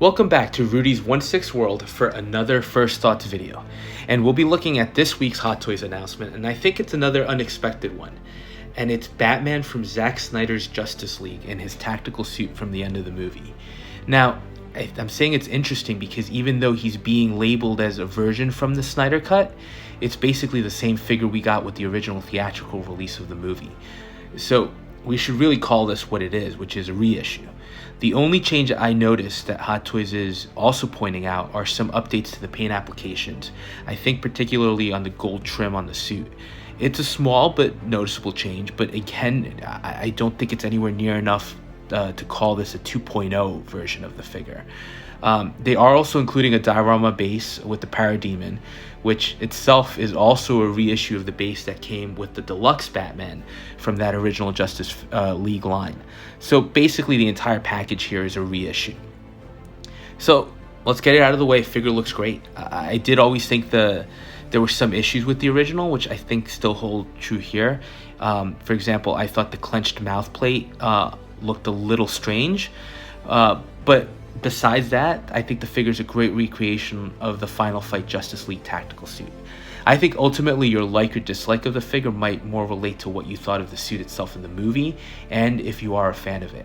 Welcome back to Rudy's 1/6 World for another First Thoughts video. And we'll be looking at this week's Hot Toys announcement, and I think it's another unexpected one. And it's Batman from Zack Snyder's Justice League in his tactical suit from the end of the movie. Now, I'm saying it's interesting because even though he's being labeled as a version from the Snyder Cut, it's basically the same figure we got with the original theatrical release of the movie. So we should really call this what it is, which is a reissue. The only change I noticed that Hot Toys is also pointing out are some updates to the paint applications. I think particularly on the gold trim on the suit. It's a small but noticeable change, but again, I don't think it's anywhere near enough to call this a 2.0 version of the figure. They are also including a diorama base with the Parademon, which itself is also a reissue of the base that came with the deluxe Batman from that original Justice League line. So basically the entire package here is a reissue. So let's get it out of the way. Figure looks great. I did always think there were some issues with the original, which I think still hold true here. For example, I thought the clenched mouth plate looked a little strange, but besides that, I think the figure's a great recreation of the Final Fight Justice League tactical suit. I think ultimately your like or dislike of the figure might more relate to what you thought of the suit itself in the movie, and if you are a fan of it.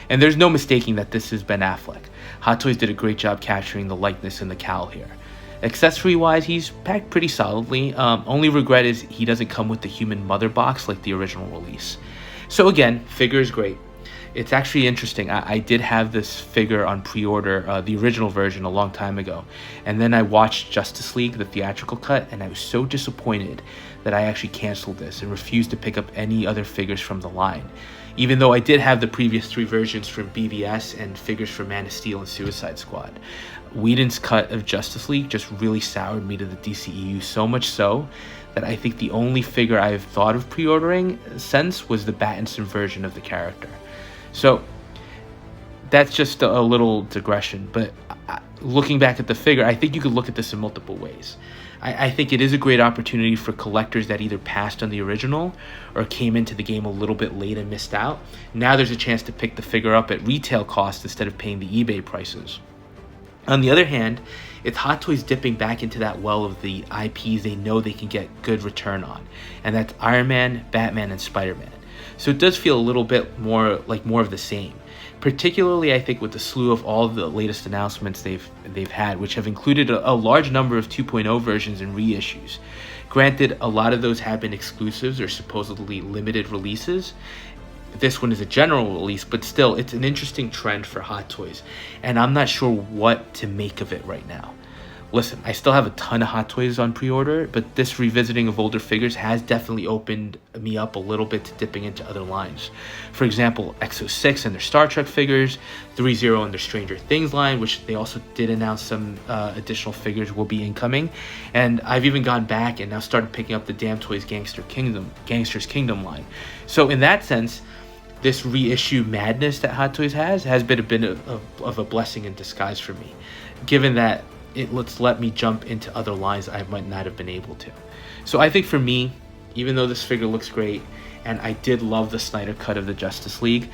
And there's no mistaking that this is Ben Affleck. Hot Toys did a great job capturing the likeness in the cowl here. Accessory-wise, he's packed pretty solidly. Only regret is he doesn't come with the human mother box like the original release. So again, figure is great. It's actually interesting. I did have this figure on pre-order, the original version, a long time ago. And then I watched Justice League, the theatrical cut, and I was so disappointed that I actually canceled this and refused to pick up any other figures from the line. Even though I did have the previous 3 versions from BVS and figures for Man of Steel and Suicide Squad. Whedon's cut of Justice League just really soured me to the DCEU, so much so that I think the only figure I've thought of pre-ordering since was the Pattinson version of the character. So that's just a little digression, but looking back at the figure, I think you could look at this in multiple ways. I think it is a great opportunity for collectors that either passed on the original or came into the game a little bit late and missed out. Now there's a chance to pick the figure up at retail cost instead of paying the eBay prices. On the other hand, it's Hot Toys dipping back into that well of the IPs they know they can get good return on, and that's Iron Man, Batman, and Spider-Man. So it does feel a little bit more of the same. Particularly, I think, with the slew of all the latest announcements they've had, which have included a large number of 2.0 versions and reissues. Granted, a lot of those have been exclusives or supposedly limited releases. This one is a general release, but still, it's an interesting trend for Hot Toys, and I'm not sure what to make of it right now. Listen, I still have a ton of Hot Toys on pre-order, but this revisiting of older figures has definitely opened me up a little bit to dipping into other lines. For example, X06 and their Star Trek figures, 3-0 and their Stranger Things line, which they also did announce some additional figures will be incoming. And I've even gone back and now started picking up the Damn Toys Gangster's Kingdom line. So in that sense, this reissue madness that Hot Toys has been a bit of a blessing in disguise for me, given that it's let me jump into other lines I might not have been able to. So I think for me, even though this figure looks great, and I did love the Snyder cut of the Justice League,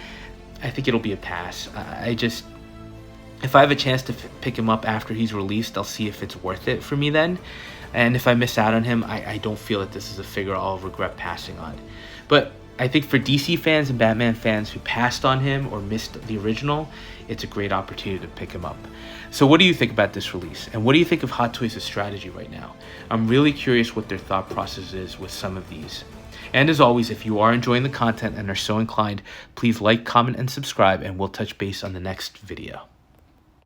I think it'll be a pass. If I have a chance to pick him up after he's released, I'll see if it's worth it for me then. And if I miss out on him, I don't feel that this is a figure I'll regret passing on. But I think for DC fans and Batman fans who passed on him or missed the original, it's a great opportunity to pick him up. So what do you think about this release? And what do you think of Hot Toys' strategy right now? I'm really curious what their thought process is with some of these. And as always, if you are enjoying the content and are so inclined, please like, comment, and subscribe, and we'll touch base on the next video.